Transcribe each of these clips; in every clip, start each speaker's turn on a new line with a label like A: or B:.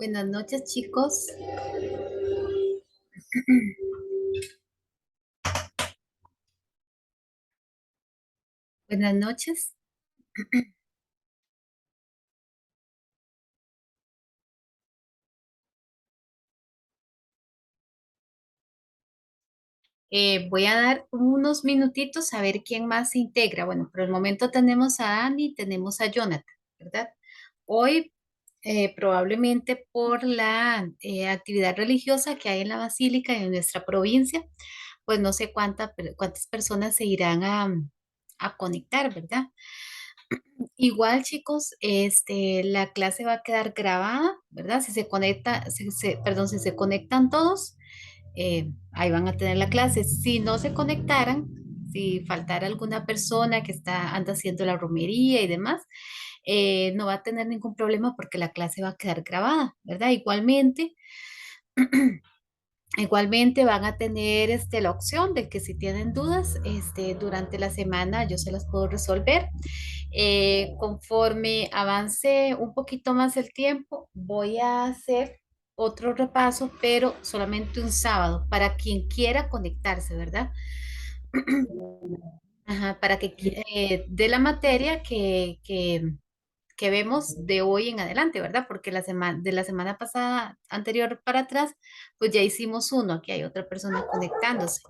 A: Buenas noches, chicos. Buenas noches. Voy a dar unos minutitos a ver quién más se integra. Bueno, por el momento tenemos a Dani, tenemos a Jonathan, ¿verdad? Hoy, probablemente por la actividad religiosa que hay en la Basílica y en nuestra provincia, pues no sé cuántas personas se irán a conectar, ¿verdad? Igual, chicos, la clase va a quedar grabada, ¿verdad? Si se conecta, perdón, si se conectan todos, ahí van a tener la clase. Si no se conectaran, si faltara alguna persona que anda haciendo la romería y demás, no va a tener ningún problema porque la clase va a quedar grabada, ¿verdad? Igualmente van a tener la opción de que si tienen dudas, durante la semana yo se las puedo resolver. Conforme avance un poquito más el tiempo, voy a hacer otro repaso, pero solamente un sábado, para quien quiera conectarse, ¿verdad? Ajá, para que de la materia que vemos de hoy en adelante, ¿verdad? Porque de la semana pasada anterior para atrás, pues ya hicimos uno, aquí hay otra persona conectándose.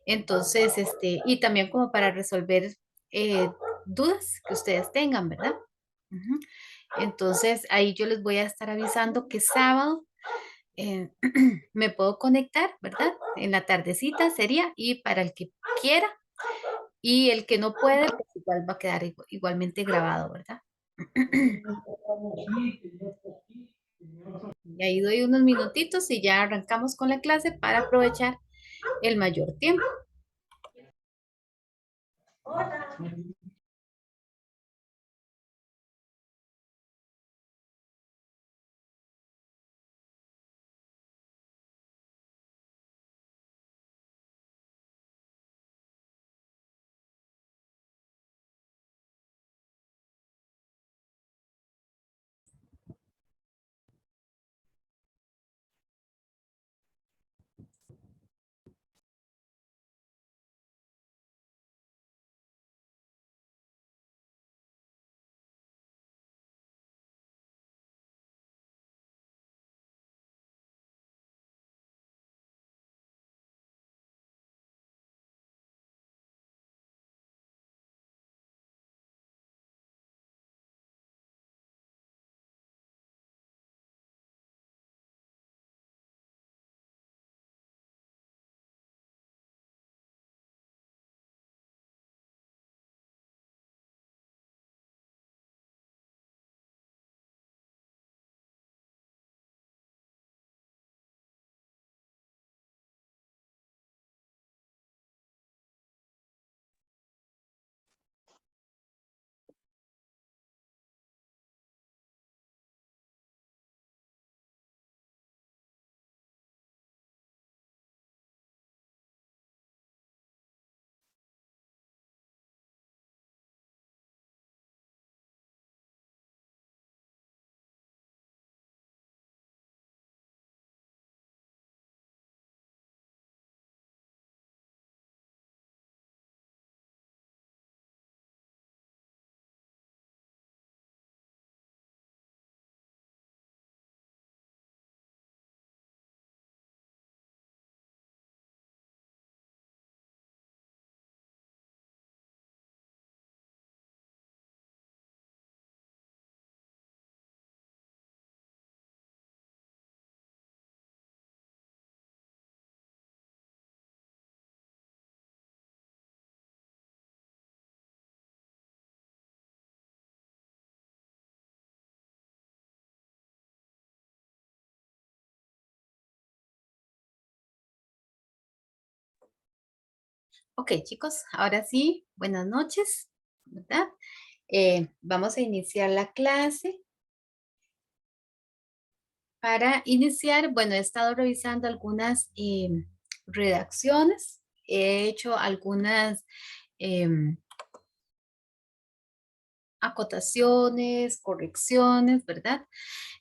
A: Entonces, y también como para resolver eh, dudas que ustedes tengan, ¿verdad? Ujú. Entonces, ahí yo les voy a estar avisando que sábado eh, me puedo conectar, ¿verdad? En la tardecita sería, y para el que quiera, y el que no puede, pues igual va a quedar igualmente grabado, ¿verdad? Y ahí doy unos minutitos y ya arrancamos con la clase para aprovechar el mayor tiempo. Ok, chicos, ahora sí, buenas noches, ¿verdad? Vamos a iniciar la clase. Para iniciar, bueno, he estado revisando algunas redacciones, he hecho algunas em, acotaciones, correcciones, ¿verdad?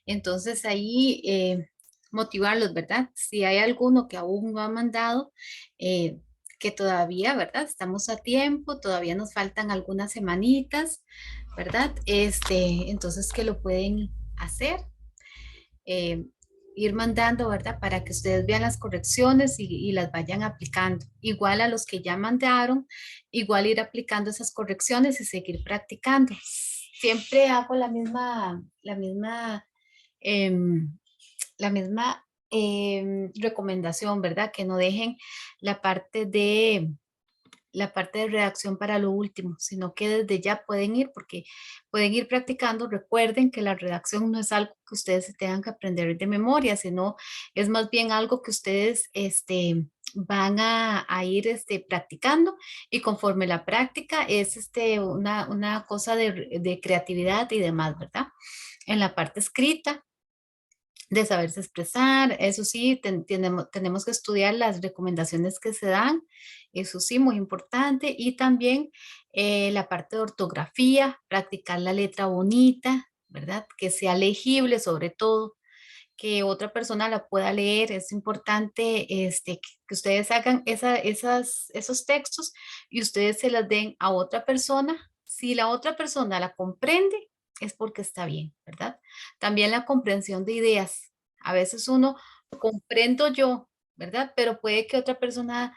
A: Entonces ahí motivarlos, ¿verdad? Si hay alguno que aún no ha mandado, eh, que todavía, ¿verdad? Estamos a tiempo, todavía nos faltan algunas semanitas, ¿verdad? Entonces que lo pueden hacer, eh, ir mandando, ¿verdad? Para que ustedes vean las correcciones y las vayan aplicando. Igual a los que ya mandaron, igual ir aplicando esas correcciones y seguir practicando. Siempre hago em, la misma recomendación, ¿verdad? Que no dejen la parte de la parte de redacción para lo último, sino que desde ya pueden ir, porque pueden ir practicando. Recuerden que la redacción no es algo que ustedes se tengan que aprender de memoria, sino es más bien algo que ustedes van a ir practicando, y conforme la práctica es una cosa de creatividad y demás, ¿verdad? En la parte escrita, de saberse expresar, eso sí, tenemos que estudiar las recomendaciones que se dan, eso sí, muy importante, y también la parte de ortografía, practicar la letra bonita, ¿verdad? Que sea legible sobre todo, que otra persona la pueda leer. Es importante que ustedes hagan esos textos y ustedes se las den a otra persona. Si la otra persona la comprende, es porque está bien, ¿verdad? También la comprensión de ideas. A veces uno comprendo yo, ¿verdad? Pero puede que otra persona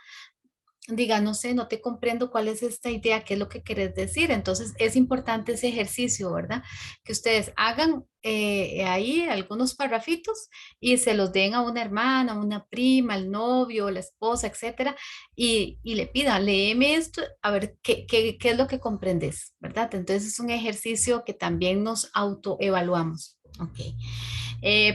A: diga, no sé, no te comprendo cuál es esta idea, qué es lo que querés decir. Entonces es importante ese ejercicio, ¿verdad? Que ustedes hagan ahí algunos parrafitos y se los den a una hermana, a una prima, al novio, la esposa, etcétera, y le pidan, léeme esto, a ver qué es lo que comprendes, ¿verdad? Entonces es un ejercicio que también nos autoevaluamos. Ok.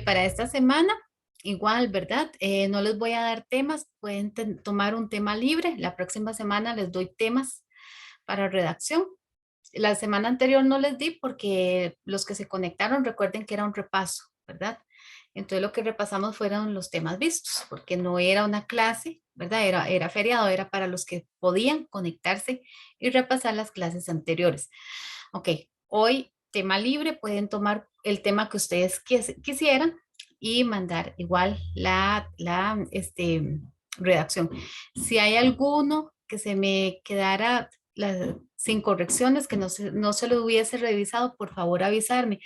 A: Para esta semana, igual, ¿verdad? No les voy a dar temas, pueden tomar un tema libre. La próxima semana les doy temas para redacción. La semana anterior no les di porque los que se conectaron recuerden que era un repaso, ¿verdad? Entonces lo que repasamos fueron los temas vistos, porque no era una clase, ¿verdad? Era feriado, era para los que podían conectarse y repasar las clases anteriores. Ok, hoy tema libre, pueden tomar el tema que ustedes quisieran y mandar igual la redacción. Si hay alguno que se me quedara sin correcciones, que no se lo hubiese revisado, por favor avisarme.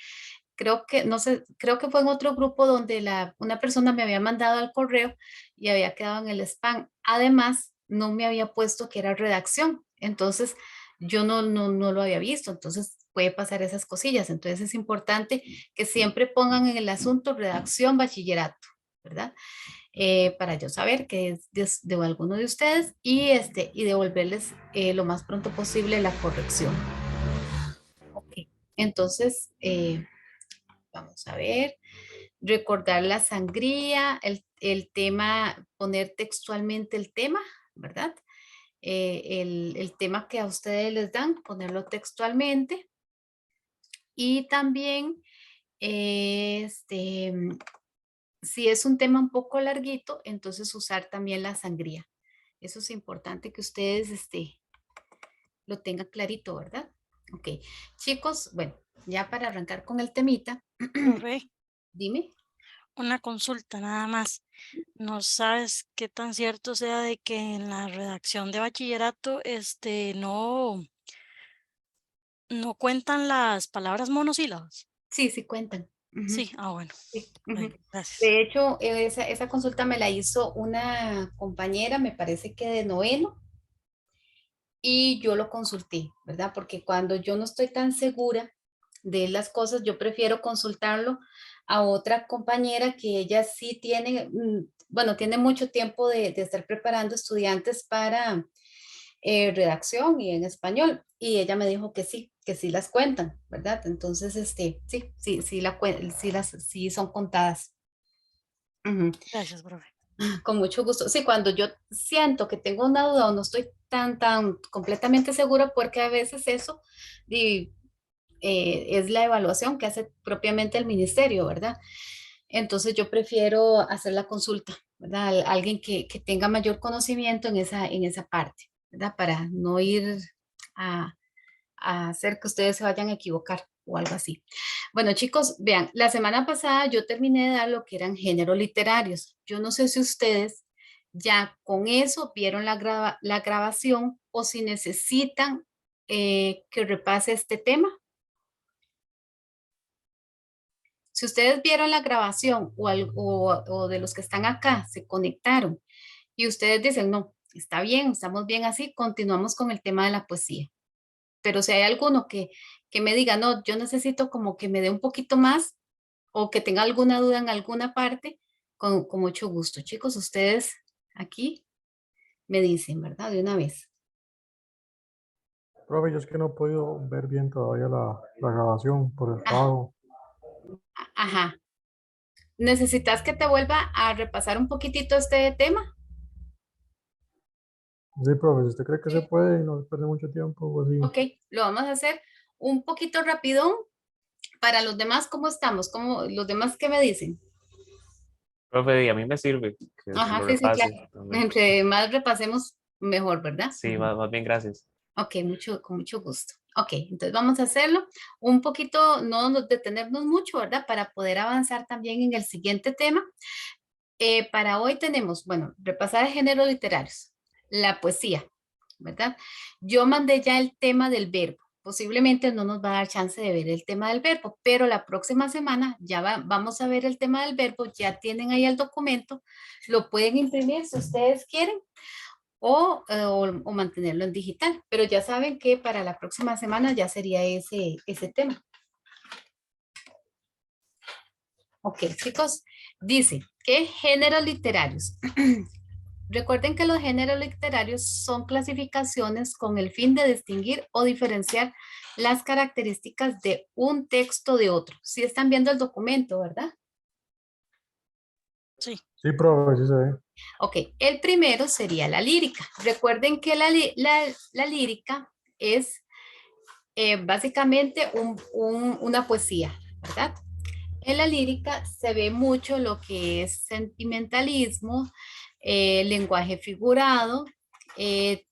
A: Creo que, no sé, creo que fue en otro grupo donde una persona me había mandado al correo y había quedado en el spam. Además, no me había puesto que era redacción. Entonces, yo no lo había visto. Entonces, puede pasar esas cosillas. Entonces, es importante que siempre pongan en el asunto redacción, bachillerato, ¿verdad? Para yo saber que es de alguno de ustedes y devolverles lo más pronto posible la corrección. Ok. Entonces, vamos a ver, recordar la sangría, el tema, poner textualmente el tema, ¿verdad? El tema que a ustedes les dan, ponerlo textualmente. Y también, si es un tema un poco larguito, entonces usar también la sangría. Eso es importante que ustedes lo tengan clarito, ¿verdad? Ok, chicos, bueno, ya para arrancar con el temita,
B: Profe,
A: dime.
B: una consulta nada más. ¿No sabes qué tan cierto sea de que en la redacción de bachillerato, no cuentan las palabras monosílabas?
A: Sí, sí cuentan. Ujú,
B: Sí, ah, bueno,
A: sí, ujú.
B: bueno, gracias.
A: De hecho, esa consulta me la hizo una compañera, me parece que de noveno, y yo lo consulté, ¿verdad? Porque cuando yo no estoy tan segura de las cosas, yo prefiero consultarlo a otra compañera que ella sí tiene, bueno, tiene mucho tiempo de estar preparando estudiantes para redacción y en español. Y ella me dijo que sí las cuentan, ¿verdad? Entonces, sí son contadas. Ujú.
B: Gracias, profe.
A: Con mucho gusto. Sí, cuando yo siento que tengo una duda o no estoy tan completamente segura, porque a veces eso y, es la evaluación que hace propiamente el ministerio, ¿verdad? Entonces yo prefiero hacer la consulta, ¿verdad? Alguien que tenga mayor conocimiento en esa parte, ¿verdad? Para no ir a, a hacer que ustedes se vayan a equivocar o algo así. Bueno, chicos, vean, la semana pasada yo terminé de dar lo que eran géneros literarios. Yo no sé si ustedes ya con eso vieron la grabación o si necesitan que repase este tema. Si ustedes vieron la grabación o de los que están acá se conectaron y ustedes dicen, no, está bien, estamos bien así, continuamos con el tema de la poesía. Pero si hay alguno que me diga, no, yo necesito como que me dé un poquito más o que tenga alguna duda en alguna parte, con mucho gusto. Chicos, ustedes aquí me dicen, ¿verdad? De una vez.
C: Profe, yo es que no he podido ver bien todavía la grabación por el
A: Ah,
C: trabajo.
A: ajá. ¿Necesitas que te vuelva a repasar un poquitito este tema?
C: Sí, profe, si usted cree que se puede y no se pierde mucho tiempo, pues sí.
A: Ok, lo vamos a hacer un poquito rapidón. Para los demás, ¿cómo estamos? ¿Cómo, los demás qué me dicen?
D: Profe, y a mí me sirve que
A: Ajá,
D: lo
A: sí, sí, claro.
D: repase también.
A: Entre más repasemos, mejor, ¿verdad?
D: Sí, más bien gracias.
A: Ok, con mucho gusto. Ok, entonces vamos a hacerlo un poquito, no nos detenernos mucho, ¿verdad? Para poder avanzar también en el siguiente tema. Para hoy tenemos, bueno, repasar géneros literarios, la poesía, ¿verdad? Yo mandé ya el tema del verbo. Posiblemente no nos va a dar chance de ver el tema del verbo, pero la próxima semana ya vamos a ver el tema del verbo. Ya tienen ahí el documento, lo pueden imprimir si ustedes quieren o mantenerlo en digital, pero ya saben que para la próxima semana ya sería ese tema. Ok, chicos, dice, ¿qué géneros literarios? Recuerden que los géneros literarios son clasificaciones con el fin de distinguir o diferenciar las características de un texto de otro. Si están viendo el documento, ¿verdad?
B: Sí,
C: Sí, profe, sí se ve.
A: Ok, el primero sería la lírica. Recuerden que la lírica es básicamente una poesía, ¿verdad? En la lírica se ve mucho lo que es sentimentalismo, lenguaje figurado,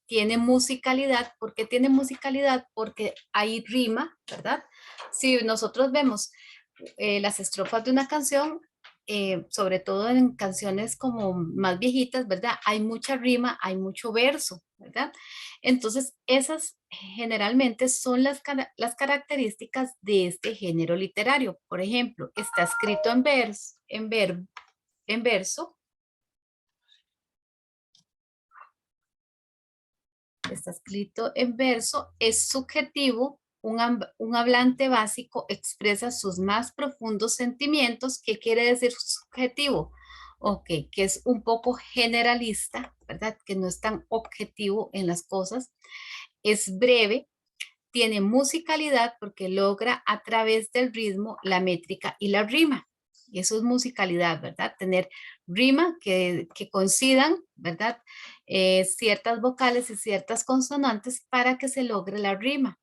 A: tiene musicalidad. ¿Por qué tiene musicalidad? Porque hay rima, ¿verdad? Si nosotros vemos las estrofas de una canción, sobre todo en canciones como más viejitas, ¿verdad? Hay mucha rima, hay mucho verso, ¿verdad? Entonces, esas generalmente son las características de este género literario. Por ejemplo, está escrito en verso, está escrito en verso, es subjetivo, un hablante básico expresa sus más profundos sentimientos. ¿Qué quiere decir subjetivo? Ok, que es un poco generalista, ¿verdad? Que no es tan objetivo en las cosas. Es breve, tiene musicalidad porque logra a través del ritmo la métrica y la rima. Y eso es musicalidad, ¿verdad? Tener rima que coincidan, ¿verdad? Ciertas vocales y ciertas consonantes para que se logre la rima.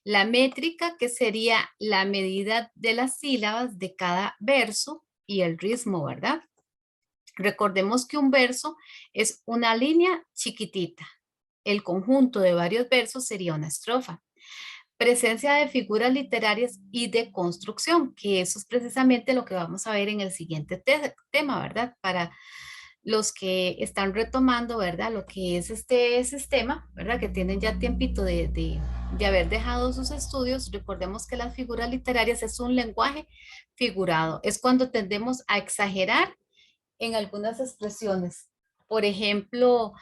A: La métrica, que sería la medida de las sílabas de cada verso y el ritmo, ¿verdad? Recordemos que un verso es una línea chiquitita. El conjunto de varios versos sería una estrofa. Presencia de figuras literarias y de construcción, que eso es precisamente lo que vamos a ver en el siguiente tema, ¿verdad? Para los que están retomando, ¿verdad? Lo que es este sistema, ¿verdad? Que tienen ya tiempito de haber dejado sus estudios. Recordemos que las figuras literarias es un lenguaje figurado. Es cuando tendemos a exagerar en algunas expresiones. Por ejemplo,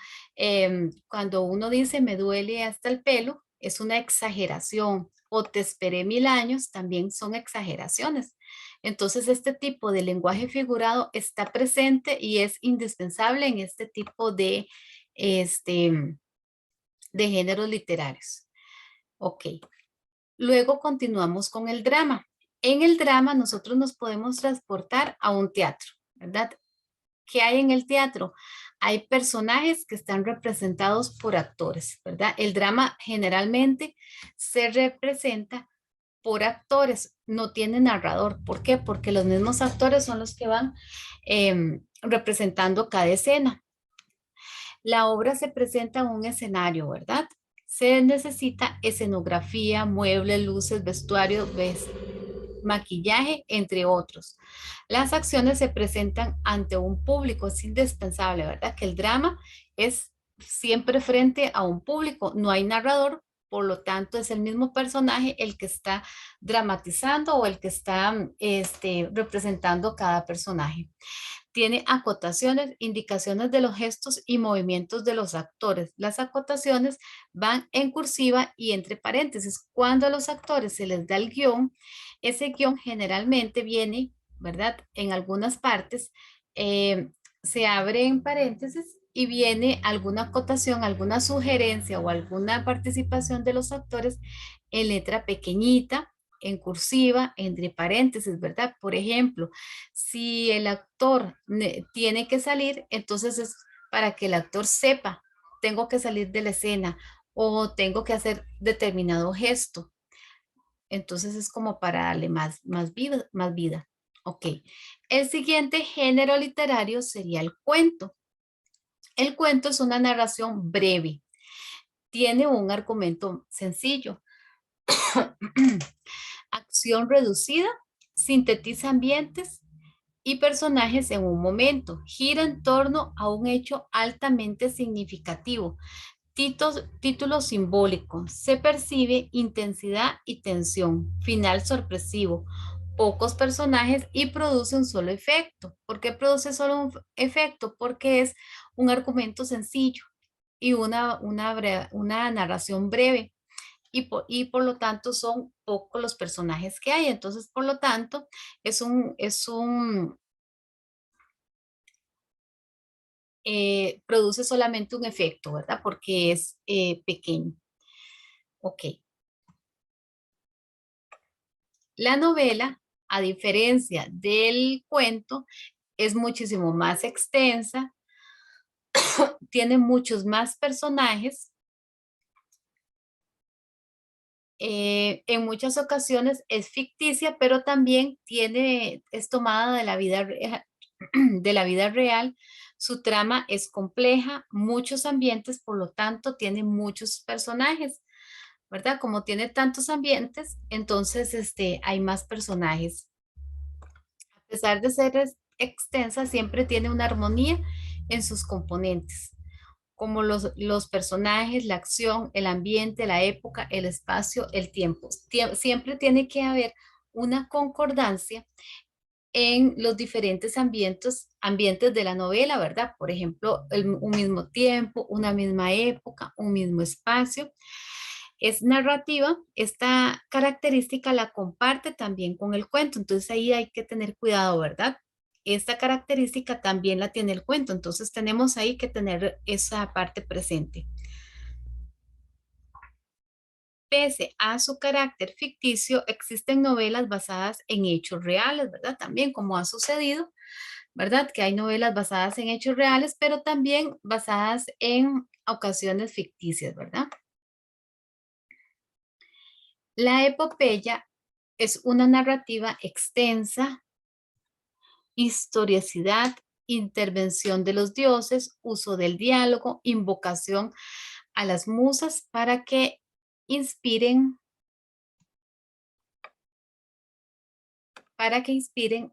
A: cuando uno dice me duele hasta el pelo, es una exageración. O te esperé 1000 años, también son exageraciones. Entonces, este tipo de lenguaje figurado está presente y es indispensable en este tipo este, de géneros literarios. Ok. Luego continuamos con el drama. En el drama nosotros nos podemos transportar a un teatro, ¿verdad? ¿Qué hay en el teatro? Hay personajes que están representados por actores, ¿verdad? El drama generalmente se representa por actores, no tiene narrador. ¿Por qué? Porque los mismos actores son los que van representando cada escena. La obra se presenta en un escenario, ¿verdad? Se necesita escenografía, muebles, luces, vestuario, maquillaje, entre otros. Las acciones se presentan ante un público. Es indispensable, ¿verdad? Que el drama es siempre frente a un público. No hay narrador, por lo tanto es el mismo personaje el que está dramatizando o el que está representando cada personaje. Tiene acotaciones, indicaciones de los gestos y movimientos de los actores. Las acotaciones van en cursiva y entre paréntesis. Cuando a los actores se les da el guión, ese guión generalmente viene, ¿verdad? En algunas partes se abre en paréntesis y viene alguna acotación, alguna sugerencia o alguna participación de los actores en letra pequeñita, en cursiva, entre paréntesis, ¿verdad? Por ejemplo, si el actor tiene que salir, entonces es para que el actor sepa, tengo que salir de la escena o tengo que hacer determinado gesto. Entonces es como para darle más vida, más vida. Ok. El siguiente género literario sería el cuento. El cuento es una narración breve. Tiene un argumento sencillo. Acción reducida, sintetiza ambientes y personajes en un momento. Gira en torno a un hecho altamente significativo. Título simbólico. Se percibe intensidad y tensión. Final sorpresivo. Pocos personajes y produce un solo efecto. ¿Por qué produce solo un efecto? Porque es un argumento sencillo y una narración breve. Y por lo tanto son pocos los personajes que hay. Entonces, por lo tanto, produce solamente un efecto, ¿verdad? Porque es pequeño. Ok. La novela, a diferencia del cuento, es muchísimo más extensa, tiene muchos más personajes. En muchas ocasiones es ficticia, pero también es tomada de la vida real, de la vida real. Su trama es compleja, muchos ambientes, por lo tanto, tiene muchos personajes, ¿verdad? Como tiene tantos ambientes, entonces hay más personajes. A pesar de ser extensa, siempre tiene una armonía en sus componentes, como los personajes, la acción, el ambiente, la época, el espacio, el tiempo. Siempre tiene que haber una concordancia en los diferentes ambientes de la novela, ¿verdad? Por ejemplo, un mismo tiempo, una misma época, un mismo espacio. Es narrativa, esta característica la comparte también con el cuento, entonces ahí hay que tener cuidado, ¿verdad? Esta característica también la tiene el cuento, entonces tenemos ahí que tener esa parte presente. Pese a su carácter ficticio, existen novelas basadas en hechos reales, ¿verdad? También como ha sucedido, ¿verdad? Que hay novelas basadas en hechos reales, pero también basadas en ocasiones ficticias, ¿verdad? La epopeya es una narrativa extensa, historicidad, intervención de los dioses, uso del diálogo, invocación a las musas para que inspiren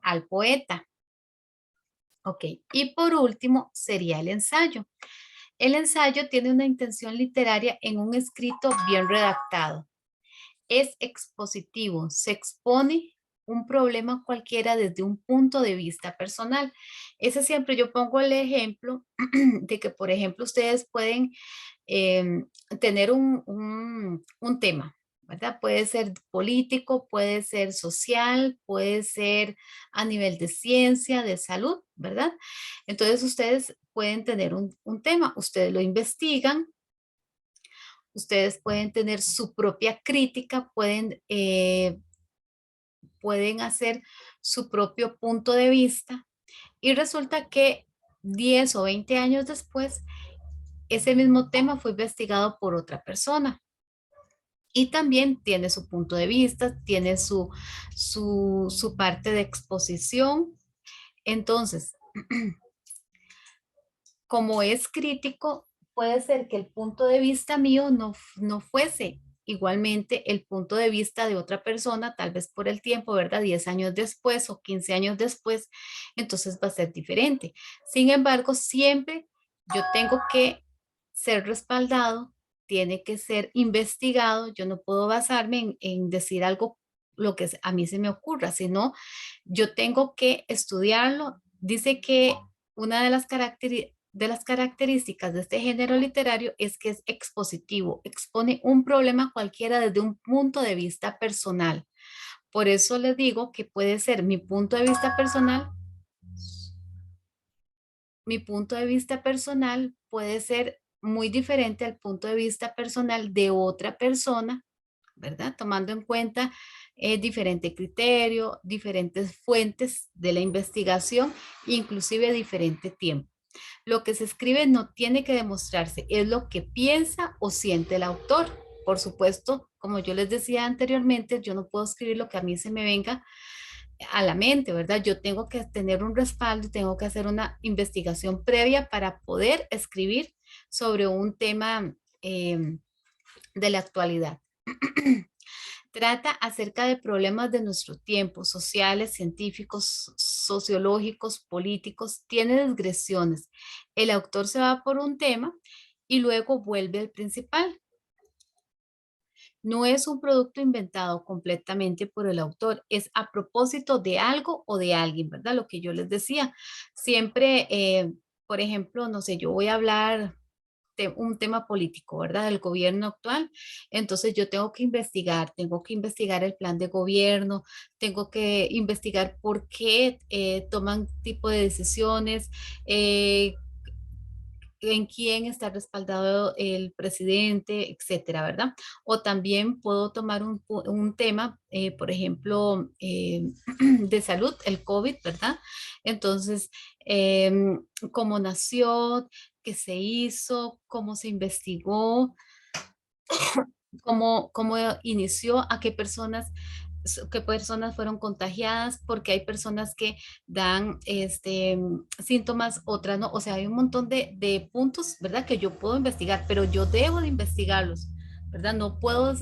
A: al poeta. Ok, y por último sería el ensayo. El ensayo tiene una intención literaria en un escrito bien redactado. Es expositivo, se expone un problema cualquiera desde un punto de vista personal. Ese siempre yo pongo el ejemplo de que, por ejemplo, ustedes pueden tener un tema, ¿verdad? Puede ser político, puede ser social, puede ser a nivel de ciencia, de salud, ¿verdad? Entonces ustedes pueden tener un tema, ustedes lo investigan, ustedes pueden tener su propia crítica, pueden hacer su propio punto de vista y resulta que 10 o 20 años después, ese mismo tema fue investigado por otra persona y también tiene su punto de vista, tiene su parte de exposición. Entonces, como es crítico, puede ser que el punto de vista mío no fuese igualmente el punto de vista de otra persona, tal vez por el tiempo, ¿verdad? 10 años después o 15 años después, entonces va a ser diferente. Sin embargo, siempre yo tengo que ser respaldado, tiene que ser investigado, yo no puedo basarme en decir algo lo que a mí se me ocurra, sino yo tengo que estudiarlo. Dice que una de las características de este género literario es que es expositivo, expone un problema cualquiera desde un punto de vista personal. Por eso les digo que puede ser mi punto de vista personal puede ser muy diferente al punto de vista personal de otra persona, ¿verdad? Tomando en cuenta diferente criterio, diferentes fuentes de la investigación, inclusive diferente tiempo. Lo que se escribe no tiene que demostrarse, es lo que piensa o siente el autor. Por supuesto, como yo les decía anteriormente, yo no puedo escribir lo que a mí se me venga a la mente, ¿verdad? Yo tengo que tener un respaldo, tengo que hacer una investigación previa para poder escribir sobre un tema de la actualidad. Trata acerca de problemas de nuestro tiempo, sociales, científicos, sociológicos, políticos, tiene digresiones. El autor se va por un tema y luego vuelve al principal. No es un producto inventado completamente por el autor, es a propósito de algo o de alguien, ¿verdad? Lo que yo les decía, siempre, por ejemplo, no sé, yo voy a hablar un tema político, ¿verdad? Del gobierno actual. Entonces yo tengo que investigar el plan de gobierno, tengo que investigar por qué toman tipo de decisiones, en quién está respaldado el presidente, etcétera, ¿verdad? O también puedo tomar un tema, por ejemplo, de salud, el COVID, ¿verdad? Entonces, cómo nació, qué se hizo, cómo se investigó, cómo inició, a qué personas fueron contagiadas, porque hay personas que dan síntomas, otras no. O sea, hay un montón de puntos, ¿verdad? Que yo puedo investigar, pero yo debo de investigarlos, ¿verdad? No puedo,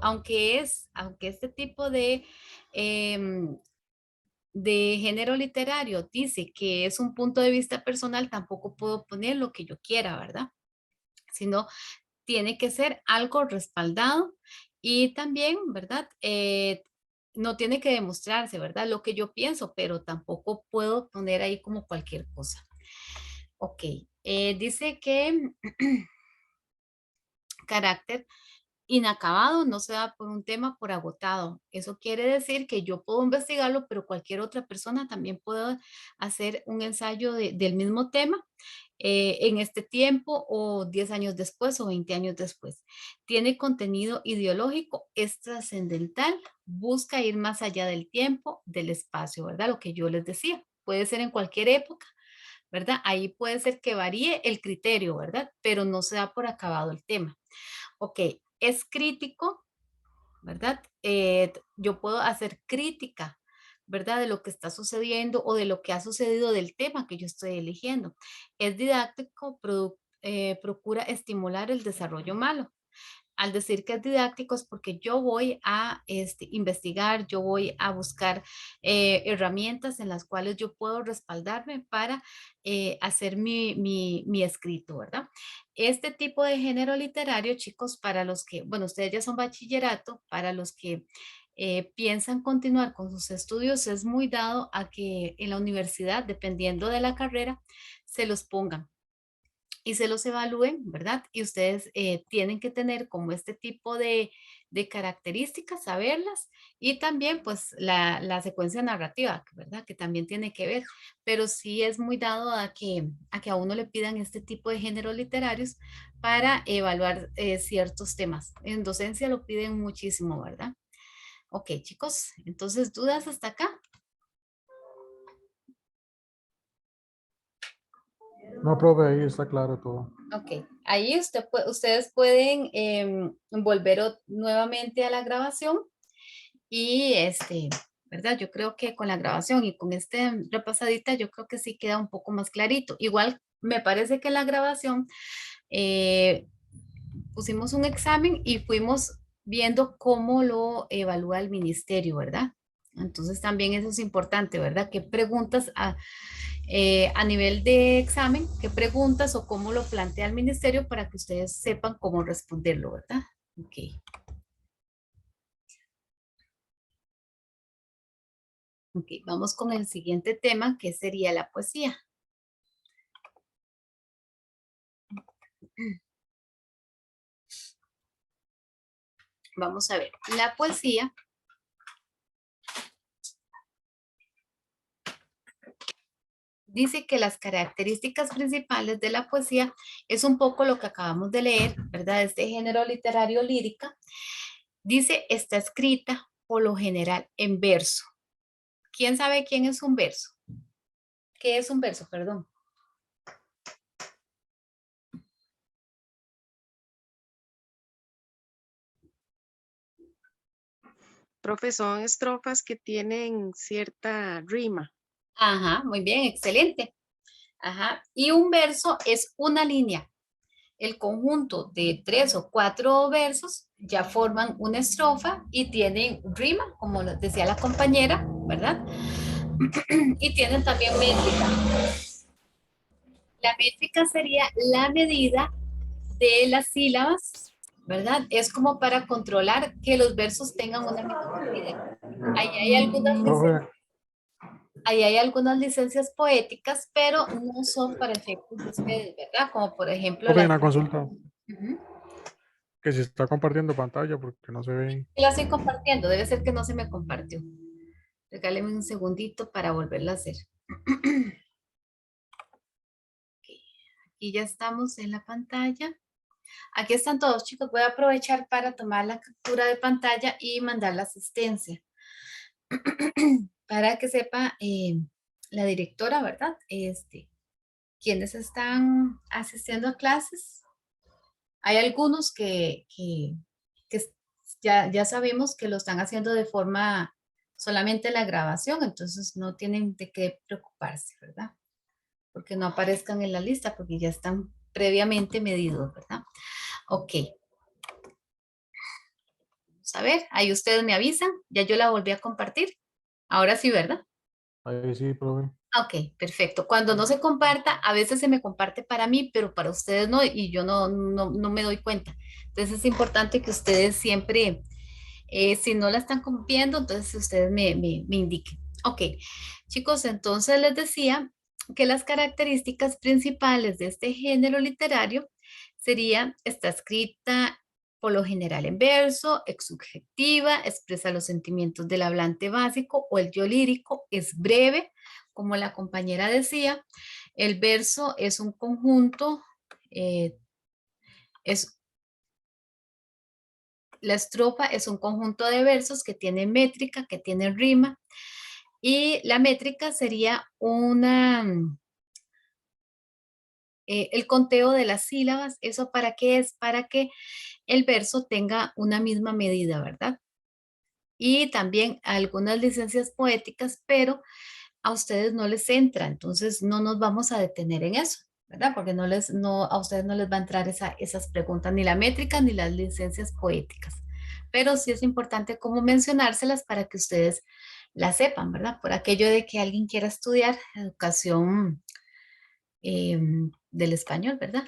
A: aunque este tipo em, de género literario dice que es un punto de vista personal, tampoco puedo poner lo que yo quiera, ¿verdad? Sino tiene que ser algo respaldado y también, ¿verdad? No tiene que demostrarse, ¿verdad? Lo que yo pienso, pero tampoco puedo poner ahí como cualquier cosa. Ok, dice que carácter inacabado no se da por un tema por agotado. Eso quiere decir que yo puedo investigarlo, pero cualquier otra persona también puede hacer un ensayo del mismo tema en este tiempo o 10 años después o 20 años después. Tiene contenido ideológico, es trascendental, busca ir más allá del tiempo, del espacio, ¿verdad? Lo que yo les decía, puede ser en cualquier época, ¿verdad? Ahí puede ser que varíe el criterio, ¿verdad? Pero no se da por acabado el tema. Ok, es crítico, ¿verdad? Yo puedo hacer crítica, ¿verdad? De lo que está sucediendo o de lo que ha sucedido del tema que yo estoy eligiendo. Es didáctico, procura estimular el desarrollo humano. Al decir que es didáctico es porque yo voy a investigar, yo voy a buscar herramientas en las cuales yo puedo respaldarme para hacer mi escrito, ¿verdad? Este tipo de género literario, chicos, para los que, bueno, ustedes ya son bachillerato, para los que piensan continuar con sus estudios, es muy dado a que en la universidad, dependiendo de la carrera, se los pongan y se los evalúen, ¿verdad? Y ustedes tienen que tener como este tipo de características, saberlas, y también pues la secuencia narrativa, ¿verdad? Que también tiene que ver, pero sí es muy dado a que a uno le pidan este tipo de géneros literarios para evaluar ciertos temas. En docencia lo piden muchísimo, ¿verdad? Ok, chicos, entonces, ¿dudas hasta acá?
C: No, profe, ahí está claro todo.
A: Ok, ahí ustedes pueden volver nuevamente a la grabación y ¿verdad? Yo creo que con la grabación y con repasadita, yo creo que sí queda un poco más clarito. Igual me parece que la grabación Pusimos un examen y fuimos viendo cómo lo evalúa el ministerio, ¿verdad? Entonces también eso es importante, ¿verdad? ¿Qué preguntas a nivel de examen, qué preguntas o cómo lo plantea el ministerio para que ustedes sepan cómo responderlo, ¿verdad? Ok. Ok, vamos con el siguiente tema, que sería la poesía. Vamos a ver, la poesía dice que las características principales de la poesía es un poco lo que acabamos de leer, ¿verdad? Este género literario lírica. Dice, está escrita por lo general en verso. ¿Quién sabe quién es un verso? ¿Qué es un verso? Perdón.
E: Profe, son estrofas que tienen cierta rima.
A: Ajá, muy bien, excelente. Ajá. Y un verso es una línea. El conjunto de 3 o 4 versos ya forman una estrofa y tienen rima, como decía la compañera, ¿verdad? Y tienen también métrica. La métrica sería la medida de las sílabas, ¿verdad? Es como para controlar que los versos tengan una misma medida. Ahí hay algunas licencias.
C: Profe,
A: Ahí hay algunas licencias poéticas, pero no son para efectos de ustedes, ¿verdad? Como por ejemplo
C: profe,
A: las...
C: una consulta.
A: Ujú.
C: Que si está compartiendo pantalla porque no se ven.
A: La estoy compartiendo, debe ser que no se me compartió. Regáleme un segundito para volverla a hacer. Aquí ya estamos en la pantalla. Aquí están todos, chicos. Voy a aprovechar para tomar la captura de pantalla y mandar la asistencia. Para que sepa la directora, ¿verdad? ¿Quiénes están asistiendo a clases? Hay algunos que ya sabemos que lo están haciendo de forma solamente la grabación, entonces no tienen de qué preocuparse, ¿verdad? Porque no aparezcan en la lista, porque ya están previamente medidos, ¿verdad? Ok. Vamos a ver, ahí ustedes me avisan, ya yo la volví a compartir. Ahora sí, ¿verdad?
C: Ahí sí, profe.
A: Ok, perfecto. Cuando no se comparta, a veces se me comparte para mí, pero para ustedes no, y yo no me doy cuenta. Entonces es importante que ustedes siempre, si no la están viendo, entonces ustedes me indiquen. Ok, chicos, entonces les decía que las características principales de este género literario sería, está escrita por lo general en verso, es subjetiva, expresa los sentimientos del hablante básico o el yo lírico, es breve, como la compañera decía, el verso es un conjunto, eh, es, la estrofa es un conjunto de versos que tiene métrica, que tiene rima, y la métrica sería el conteo de las sílabas. ¿Eso para qué es? Para que el verso tenga una misma medida, ¿verdad? Y también algunas licencias poéticas, pero a ustedes no les entra, entonces no nos vamos a detener en eso, ¿verdad? Porque a ustedes no les va a entrar esas preguntas, ni la métrica ni las licencias poéticas. Pero sí es importante como mencionárselas para que ustedes las sepan, ¿verdad? Por aquello de que alguien quiera estudiar educación del español, ¿verdad?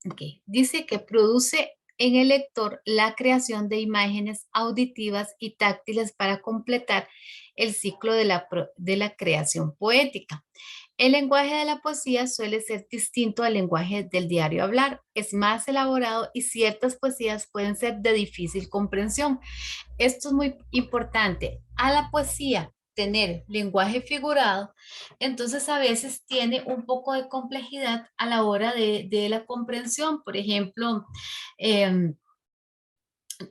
A: Ok, dice que produce en el lector la creación de imágenes auditivas y táctiles para completar el ciclo de la creación poética. El lenguaje de la poesía suele ser distinto al lenguaje del diario hablar, es más elaborado y ciertas poesías pueden ser de difícil comprensión. Esto es muy importante. A la poesía tener lenguaje figurado, entonces a veces tiene un poco de complejidad a la hora de la comprensión. Por ejemplo,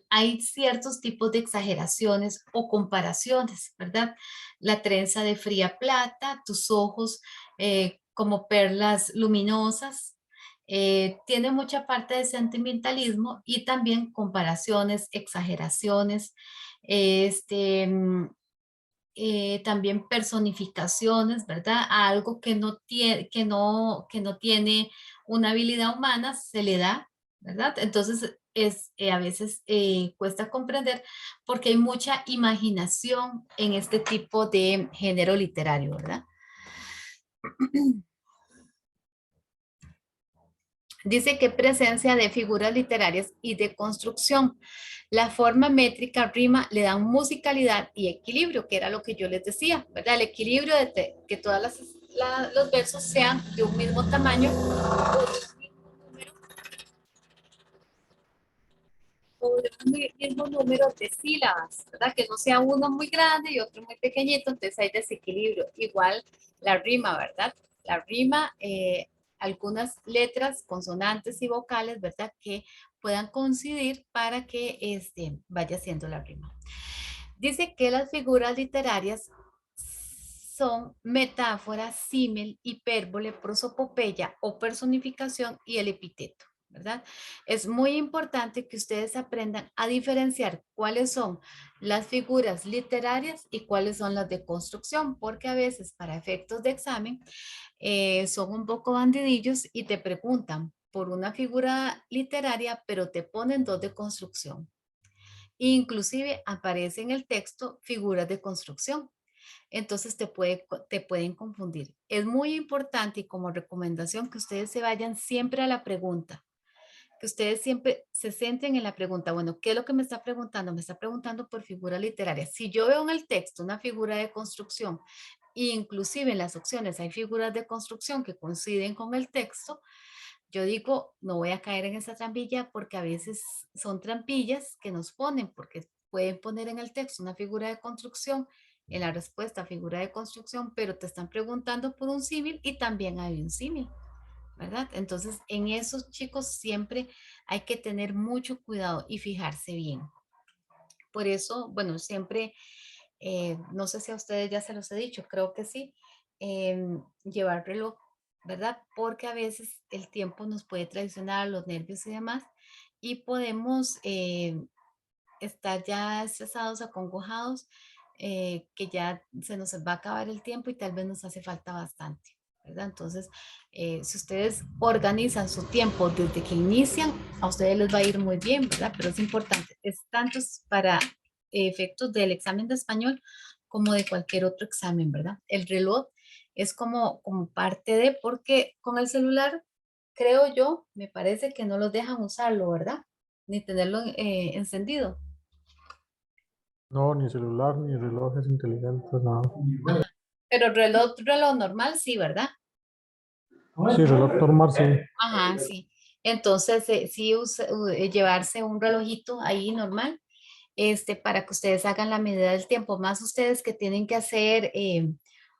A: hay ciertos tipos de exageraciones o comparaciones, ¿verdad? La trenza de fría plata, tus ojos como perlas luminosas, tiene mucha parte de sentimentalismo y también comparaciones, exageraciones, este, también personificaciones, ¿verdad? A algo que no tiene una habilidad humana, se le da, ¿verdad? Entonces, a veces cuesta comprender porque hay mucha imaginación en este tipo de género literario, ¿verdad? Dice que presencia de figuras literarias y de construcción. La forma métrica rima le dan musicalidad y equilibrio, que era lo que yo les decía, ¿verdad? El equilibrio de que todos los versos sean de un mismo tamaño o de un mismo número de sílabas, ¿verdad? Que no sea uno muy grande y otro muy pequeñito, entonces hay desequilibrio. Igual la rima, ¿verdad? La rima, algunas letras, consonantes y vocales, ¿verdad? Que puedan coincidir para que vaya siendo la rima. Dice que las figuras literarias son metáfora, símil, hipérbole, prosopopeya o personificación y el epíteto, ¿verdad? Es muy importante que ustedes aprendan a diferenciar cuáles son las figuras literarias y cuáles son las de construcción, porque a veces para efectos de examen son un poco bandidillos y te preguntan por una figura literaria, pero te ponen dos de construcción. Inclusive aparece en el texto figuras de construcción. Entonces te pueden confundir. Es muy importante y como recomendación que ustedes se vayan siempre a la pregunta, que ustedes siempre se centren en la pregunta. Bueno, ¿qué es lo que me está preguntando? Me está preguntando por figura literaria. Si yo veo en el texto una figura de construcción, inclusive en las opciones hay figuras de construcción que coinciden con el texto, yo digo, no voy a caer en esa trampilla porque a veces son trampillas que nos ponen, porque pueden poner en el texto una figura de construcción, en la respuesta figura de construcción, pero te están preguntando por un símil y también hay un símil, ¿verdad? Entonces, en esos chicos siempre hay que tener mucho cuidado y fijarse bien. Por eso, bueno, siempre, no sé si a ustedes ya se los he dicho, creo que sí, llevar reloj, ¿verdad? Porque a veces el tiempo nos puede traicionar, los nervios y demás, y podemos estar ya estresados, acongojados, que ya se nos va a acabar el tiempo y tal vez nos hace falta bastante, ¿verdad? Entonces, si ustedes organizan su tiempo desde que inician, a ustedes les va a ir muy bien, ¿verdad? Pero es importante, es tanto para efectos del examen de español como de cualquier otro examen, ¿verdad? El reloj es como parte de, porque con el celular, creo yo, me parece que no los dejan usarlo, ¿verdad? Ni tenerlo encendido.
C: No, ni celular, ni relojes inteligentes, nada.
A: Pero reloj normal, sí, ¿verdad?
C: Sí, reloj normal, sí.
A: Ajá, sí. Entonces, sí, llevarse un relojito ahí normal, para que ustedes hagan la medida del tiempo, más ustedes que tienen que hacer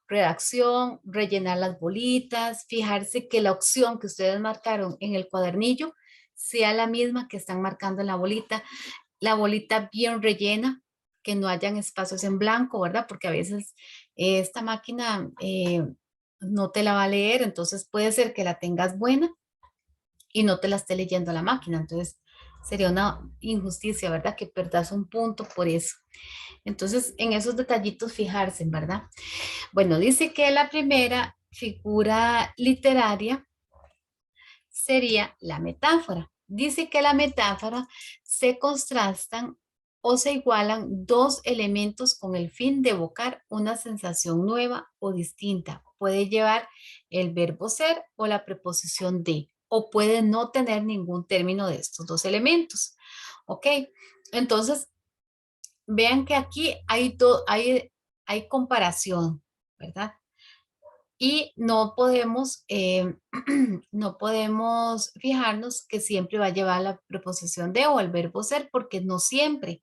A: redacción, rellenar las bolitas, fijarse que la opción que ustedes marcaron en el cuadernillo sea la misma que están marcando en la bolita bien rellena, que no hayan espacios en blanco, ¿verdad? Porque a veces esta máquina no te la va a leer, entonces puede ser que la tengas buena y no te la esté leyendo la máquina, entonces sería una injusticia, ¿verdad? Que perdas un punto por eso. Entonces, en esos detallitos fijarse, ¿verdad? Bueno, dice que la primera figura literaria sería la metáfora. Dice que la metáfora se contrastan o se igualan dos elementos con el fin de evocar una sensación nueva o distinta. Puede llevar el verbo ser o la preposición de, o puede no tener ningún término de estos dos elementos. ¿Ok? Entonces, vean que aquí hay comparación, ¿verdad? Y no podemos, no podemos fijarnos que siempre va a llevar la preposición de o el verbo ser, porque no siempre.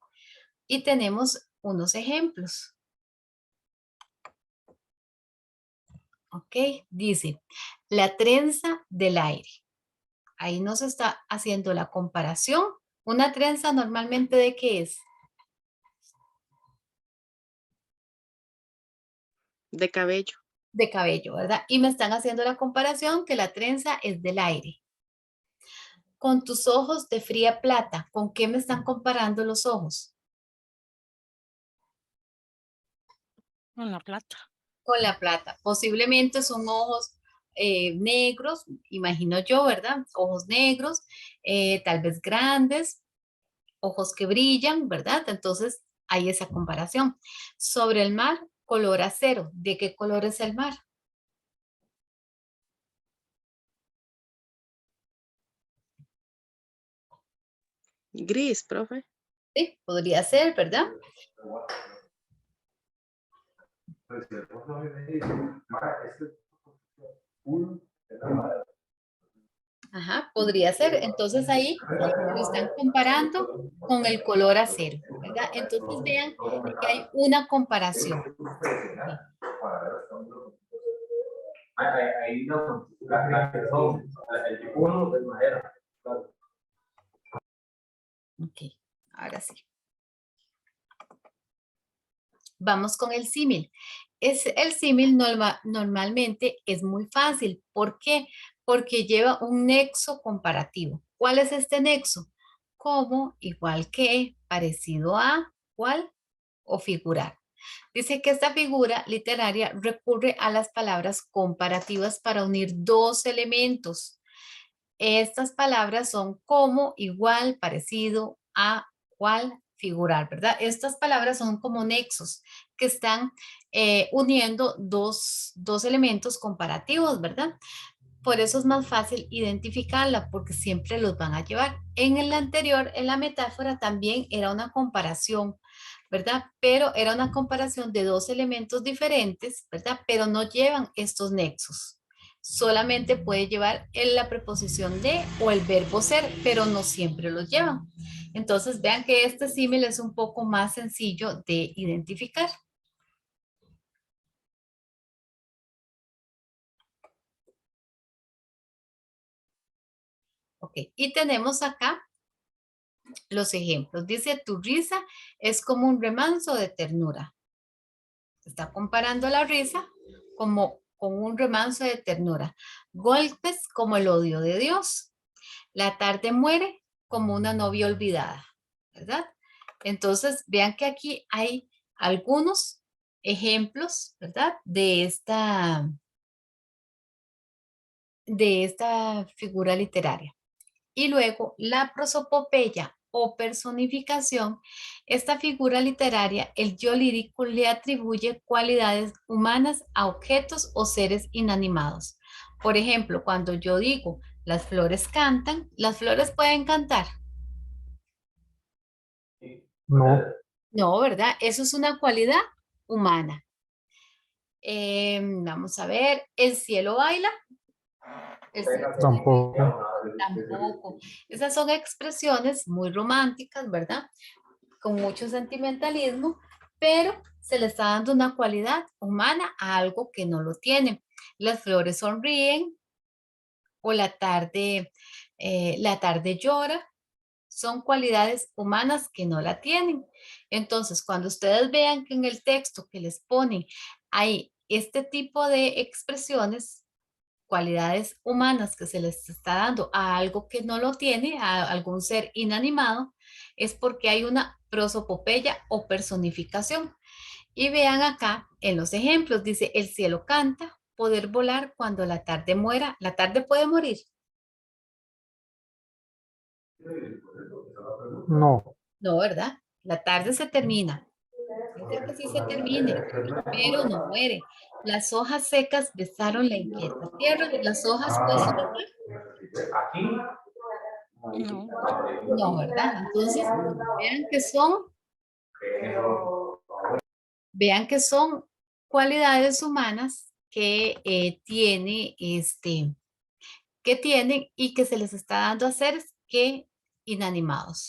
A: Y tenemos unos ejemplos. Ok, dice, la trenza del aire. Ahí nos está haciendo la comparación. Una trenza normalmente ¿de qué es?
E: De cabello.
A: De cabello, ¿verdad? Y me están haciendo la comparación que la trenza es del aire. Con tus ojos de fría plata, ¿con qué me están comparando los ojos?
B: Con la plata.
A: Con la plata. Posiblemente son ojos negros, imagino yo, ¿verdad? Ojos negros, tal vez grandes, ojos que brillan, ¿verdad? Entonces hay esa comparación. Sobre el mar, color acero. ¿De qué color es el mar?
E: Gris, profe.
A: Sí, podría ser, ¿verdad? Ajá, podría ser. Entonces ahí lo están comparando con el color acero, ¿verdad? Entonces vean que hay una comparación.
F: Ahí no, las que son, el tipo 1 de madera.
A: Ok, ahora sí. Vamos con el símil. El símil normalmente es muy fácil. ¿Por qué? Porque lleva un nexo comparativo. ¿Cuál es este nexo? Como, igual que, parecido a, cuál o figurar. Dice que esta figura literaria recurre a las palabras comparativas para unir dos elementos. Estas palabras son como, igual, parecido, a, cual, figurar, ¿verdad? Estas palabras son como nexos que están uniendo dos elementos comparativos, ¿verdad? Por eso es más fácil identificarla porque siempre los van a llevar. En el anterior, en la metáfora también era una comparación, ¿verdad? Pero era una comparación de dos elementos diferentes, ¿verdad? Pero no llevan estos nexos. Solamente puede llevar la preposición de o el verbo ser, pero no siempre los llevan. Entonces vean que este símil es un poco más sencillo de identificar. Ok, y tenemos acá los ejemplos. Dice, tu risa es como un remanso de ternura. Está comparando la risa como con un remanso de ternura. Golpes como el odio de Dios. La tarde muere como una novia olvidada, ¿verdad? Entonces, vean que aquí hay algunos ejemplos, ¿verdad? De esta figura literaria. Y luego la prosopopeya o personificación, esta figura literaria, el yo lírico le atribuye cualidades humanas a objetos o seres inanimados. Por ejemplo, cuando yo digo las flores cantan, las flores pueden cantar.
C: No,
A: No, ¿verdad? Eso es una cualidad humana. Vamos a ver, ¿el cielo baila? El cielo
C: tampoco.
A: tampoco. Esas son expresiones muy románticas, ¿verdad? Con mucho sentimentalismo, pero se le está dando una cualidad humana a algo que no lo tiene. Las flores sonríen o la tarde llora. Son cualidades humanas que no la tienen. Entonces, cuando ustedes vean que en el texto que les ponen hay este tipo de expresiones, cualidades humanas que se les está dando a algo que no lo tiene, a algún ser inanimado, es porque hay una prosopopeya o personificación. Y vean acá en los ejemplos, dice, el cielo canta, poder volar cuando la tarde muera. ¿La tarde puede morir?
C: No,
A: No, ¿verdad? La tarde se termina. Puede ser que sí se termine, pero no muere. Las hojas secas besaron la inquieta tierra. ¿Las hojas pueden morir?
B: No.
A: No, ¿verdad? Entonces, vean que son, vean que son cualidades humanas que que tienen y que se les está dando a seres que inanimados.